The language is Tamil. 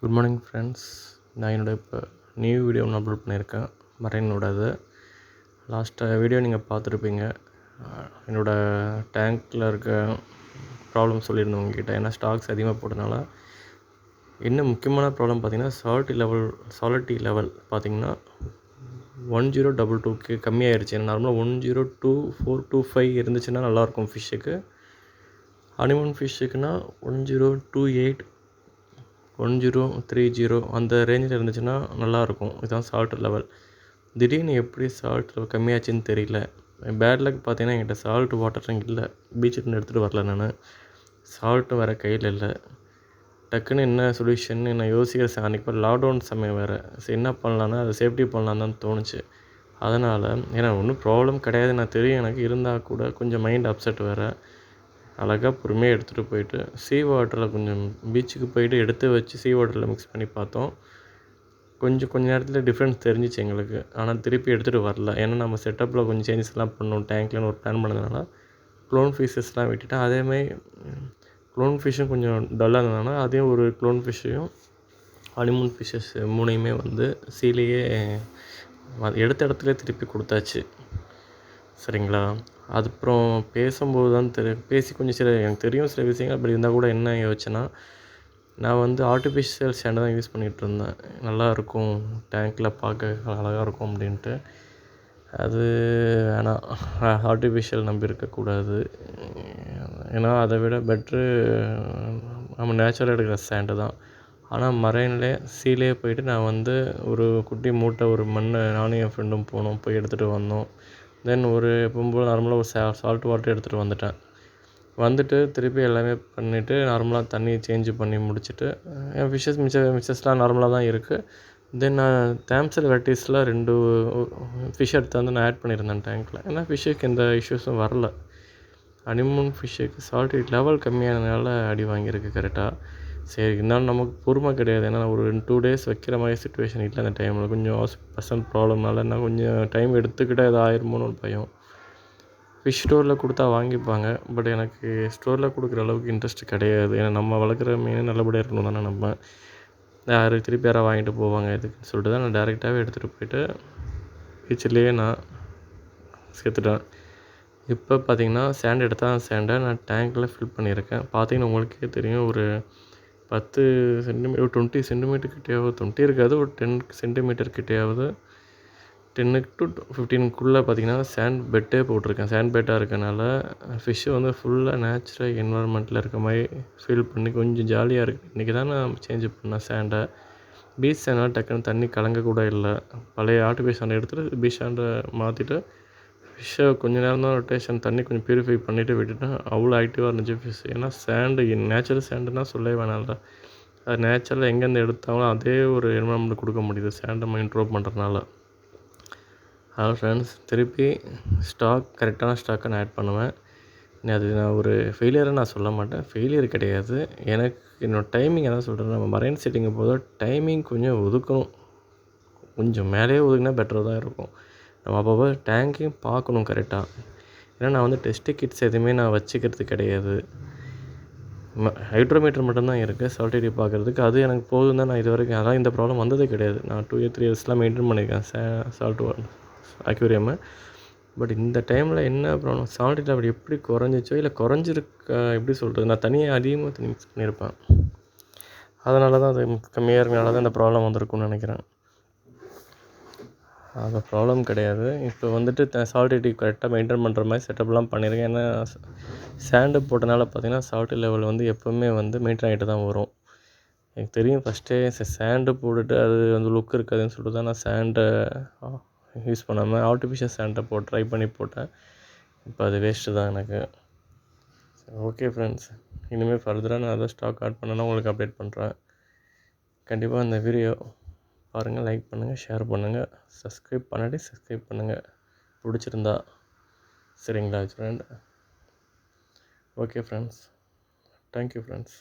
Good morning friends. நான் இப்போ நியூ வீடியோ ஒன்று அப்லோட் பண்ணியிருக்கேன், மரைனோடது. வீடியோ நீங்கள் பார்த்துருப்பீங்க. என்னோடய டேங்க்கில் இருக்க ப்ராப்ளம் சொல்லியிருந்தேன் உங்ககிட்ட. ஏன்னா ஸ்டாக்ஸ் அதிகமாக போட்டதுனால என்ன முக்கியமான ப்ராப்ளம் பார்த்திங்கன்னா சாலிட்டி லெவல் பார்த்திங்கன்னா 1022க்கு கம்மியாயிருச்சு. ஏன்னா நார்மலாக 102425 இருந்துச்சுன்னா நல்லாயிருக்கும் ஃபிஷ்ஷுக்கு. ஹனிமூன் ஃபிஷ்ஷுக்குன்னா 1028 1030 அந்த ரேஞ்சில் இருந்துச்சுன்னா நல்லாயிருக்கும். இதுதான் சால்ட் லெவல். திடீர்னு எப்படி சால்ட் லெவல் கம்மியாச்சுன்னு தெரியல. பேட் லக் பார்த்தீங்கன்னா என்கிட்ட சால்ட் வாட்டரும் இல்லை, பீச்சில் எடுத்துகிட்டு வரல. நான் சால்ட்டும் வேறு கையில் இல்லை. டக்குன்னு என்ன சொல்யூஷன்னு நான் யோசிக்கிற அன்றைக்கி லாக்டவுன் சமயம் வேறு. சரி என்ன பண்ணலான்னா அதை சேஃப்டி பண்ணலான்னு தான் தோணுச்சு. அதனால் ஏன்னா ஒன்றும் ப்ராப்ளம் கிடையாது, நான் தெரியும் எனக்கு. இருந்தால் கூட கொஞ்சம் மைண்ட் அப்செட் வேறு. அழகாக பொறுமையாக எடுத்துகிட்டு போயிட்டு வாட்டரில் கொஞ்சம் பீச்சுக்கு போயிட்டு எடுத்து வச்சு வாட்டரில் மிக்ஸ் பண்ணி பார்த்தோம். கொஞ்ச நேரத்தில் டிஃப்ரென்ஸ் தெரிஞ்சிச்சு எங்களுக்கு. ஆனால் திருப்பி எடுத்துகிட்டு வரல. ஏன்னா நம்ம செட்டப்பில் கொஞ்சம் சேஞ்சஸ்லாம் பண்ணோம் டேங்க்லன்னு ஒரு பிளான் பண்ணதுனால க்ளோன் ஃபிஷ்ஷஸ்லாம் விட்டுட்டேன். அதேமாதிரி க்ளோன் ஃபிஷ்ஷும் கொஞ்சம் டல்லாக இருந்ததுனால அதையும் ஒரு க்ளோன் ஃபிஷ்ஷையும் ஹனிமூன் ஃபிஷ்ஷஸ் 3யுமே சீலையே எடுத்த இடத்துல திருப்பி கொடுத்தாச்சு. சரிங்களா? அதுக்கப்புறம் பேசும்போது தான் பேசி கொஞ்சம் எனக்கு தெரியும் சில விஷயங்கள். அப்படி இருந்தால் கூட என்ன யோசிச்சேன்னா, நான் ஆர்டிஃபிஷியல் சேண்டை தான் யூஸ் பண்ணிகிட்டு இருந்தேன். நல்லாயிருக்கும், டேங்க்கில் பார்க்க அழகாக இருக்கும் அப்படின்ட்டு. அது வேணாம், ஆர்டிஃபிஷியல் நம்பி இருக்கக்கூடாது. ஏன்னா அதை விட பெட்ரு நம்ம நேச்சுரலாக எடுக்கிற சேண்டு தான். ஆனால் மரைன்லே சீலே போயிட்டு நான் ஒரு குட்டி மூட்டை ஒரு மண் நானும் என் ஃப்ரெண்டும் போனோம், போய் எடுத்துகிட்டு வந்தோம். தென் எப்பவும் போல் நார்மலாக ஒரு சால்ட் வாட்டர் எடுத்துகிட்டு வந்துட்டு திருப்பி எல்லாமே பண்ணிவிட்டு நார்மலாக தண்ணி சேஞ்சு பண்ணி முடிச்சுட்டு என் ஃபிஷ்ஷஸ்லாம் நார்மலாக தான் இருக்குது. தென் நான் தாம்சல் வெரைட்டிஸில் 2 ஃபிஷ் எடுத்து நான் ஆட் பண்ணியிருந்தேன் டேங்க்கில். ஏன்னா ஃபிஷ்ஷுக்கு எந்த இஷ்யூஸும் வரல. ஹனிமூன் ஃபிஷ்ஷுக்கு சால்ட் லெவல் கம்மியானதுனால அடி வாங்கியிருக்கு கரெக்டாக. சரி, இருந்தாலும் நமக்கு பொறுமை கிடையாது. ஏன்னா ஒரு 2 டேஸ் வைக்கிற மாதிரி சுச்சுவேஷன் இல்லை அந்த டைமில். கொஞ்சம் பர்சனல் ப்ராப்ளம்னால நான் கொஞ்சம் டைம் எடுத்துக்கிட்டால் எதாவது ஆயிருமோன்னு ஒரு பயம். ஃபிஷ் ஸ்டோரில் கொடுத்தா வாங்கிப்பாங்க. பட் எனக்கு ஸ்டோரில் கொடுக்குற அளவுக்கு இன்ட்ரெஸ்ட் கிடையாது. ஏன்னா நம்ம வளர்க்குற மீன் நல்லபடியாக இருக்கணும் தானே. நம்ம திருப்பி யாராவது வாங்கிட்டு போவாங்க இதுக்குன்னு சொல்லிட்டு தான் நான் டேரெக்டாகவே எடுத்துகிட்டு போயிட்டு பீச்சிலேயே நான் சேர்த்துட்டேன். இப்போ பார்த்திங்கன்னா சேண்ட் எடுத்தால் சேண்டை நான் டேங்க்கில் ஃபில் பண்ணியிருக்கேன். பார்த்திங்கன்னா உங்களுக்கே தெரியும், ஒரு 10 சென்டிமீட்டர், ஒரு 20 சென்டிமீட்டர் கிட்டேயாவது, 20 இருக்காது, ஒரு 10 சென்டிமீட்டர் கிட்டேயாவது, 10 to 15க்குள்ளே பார்த்திங்கன்னா சேண்ட் பெட்டே போட்டிருக்கேன். சேண்ட் பெட்டாக இருக்கனால ஃபிஷ்ஷு ஃபுல்லாக நேச்சுரல் என்வரான்மெண்ட்டில் இருக்க மாதிரி ஃபீல் பண்ணி கொஞ்சம் ஜாலியாக இருக்குது. இன்றைக்கி தான் நான் சேஞ்ச் பண்ணேன் சேண்டை. பீச் சேண்டால் டக்குன்னு தண்ணி கலங்க கூட இல்லை. பழைய ஆர்டிஃபிஷியல் சேண்டை எடுத்துகிட்டு பீச் சேண்டை மாற்றிட்டு ஃபிஷ்ஷை கொஞ்சம் நேரம் தான் ரொட்டேஷன் தண்ணி கொஞ்சம் ப்யூரிஃபை பண்ணிவிட்டு விட்டுட்டேன். அவ்வளோ ஆக்டிவாக இருந்துச்சு ஃபிஷ். ஏன்னா சேண்டு நேச்சுரல் சேண்டுன்னா சொல்லவே வேணாம்ல. அது நேச்சுரலாக எங்கேருந்து எடுத்தாலும் அதே ஒரு என்வரான்மெண்ட் கொடுக்க முடியுது சேண்டை நம்ம இன்ட்ரோல் பண்ணுறதுனால. ஃப்ரெண்ட்ஸ், திருப்பி கரெக்டான ஸ்டாக்கை நான் ஆட் பண்ணுவேன். அது நான் ஒரு ஃபெயிலியரை நான் சொல்ல மாட்டேன். ஃபெயிலியர் கிடையாது. எனக்கு என்னோடய டைமிங் அதான் சொல்கிறேன். நம்ம மரைன் செட்டிங்கை போது டைமிங் கொஞ்சம் ஒதுக்கணும். கொஞ்சம் மேலேயே ஒதுக்குனா பெட்டராக தான் இருக்கும். நம்ம அப்பப்போ டேங்க்கையும் பார்க்கணும் கரெக்டாக. ஏன்னா நான் டெஸ்ட்டு கிட்ஸ் எதுவுமே நான் வச்சுக்கிறது கிடையாது. ஹைட்ரோமீட்டர் மட்டும்தான் இருக்குது சால்டிட்டி பார்க்குறதுக்கு. அது எனக்கு போதும் தான். நான் இது வரைக்கும் அதான் இந்த ப்ராப்ளம் வந்ததே கிடையாது. நான் 2-3 இயர்ஸ்லாம் மெயின்டைன் பண்ணியிருக்கேன் சால்ட் அக்வேரியம். பட் இந்த டைமில் என்ன ப்ராப்ளம், சால்ட் லெவல் எப்படி குறைஞ்சிச்சோ இல்லை எப்படி சொல்கிறது, நான் தனியாக அதிகமாக தண்ணி மிக்ஸ் பண்ணியிருப்பேன். அதனால தான் அது கம்மியாக இருக்கனால தான் இந்த ப்ராப்ளம் வந்திருக்குன்னு நினைக்கிறேன். அது ப்ராப்ளம் கிடையாது. இப்போ சால்டிட்டி கரெக்டாக மெயின்டைன் பண்ணுற மாதிரி செட்டப்லாம் பண்ணியிருக்கேன். ஏன்னா சேண்டு போட்டனால பார்த்திங்கன்னா சால்ட் லெவல் எப்போவுமே மெயின்டைன் ஆகிட்டு தான் வரும். எனக்கு தெரியும். ஃபஸ்ட்டே சேண்டு போட்டுட்டு அது லுக் இருக்காதுன்னு சொல்லிட்டு தான் நான் சேண்டை யூஸ் பண்ணாமல் ஆர்டிஃபிஷியல் சேண்டை ட்ரை பண்ணி போட்டேன். இப்போ அது வேஸ்ட்டு தான் எனக்கு. ஓகே ஃப்ரெண்ட்ஸ், இனிமேல் ஃபர்தராக நான் அதை ஸ்டாக் ஆட் பண்ணேன்னா உங்களுக்கு அப்டேட் பண்ணுறேன். கண்டிப்பாக இந்த வீடியோ பாருங்கள், லைக் பண்ணுங்கள், ஷேர் பண்ணுங்கள், சப்ஸ்கிரைப் பண்ணுங்கள் பிடிச்சிருந்தா. சரிங்களா friend? Okay friends, thank you friends.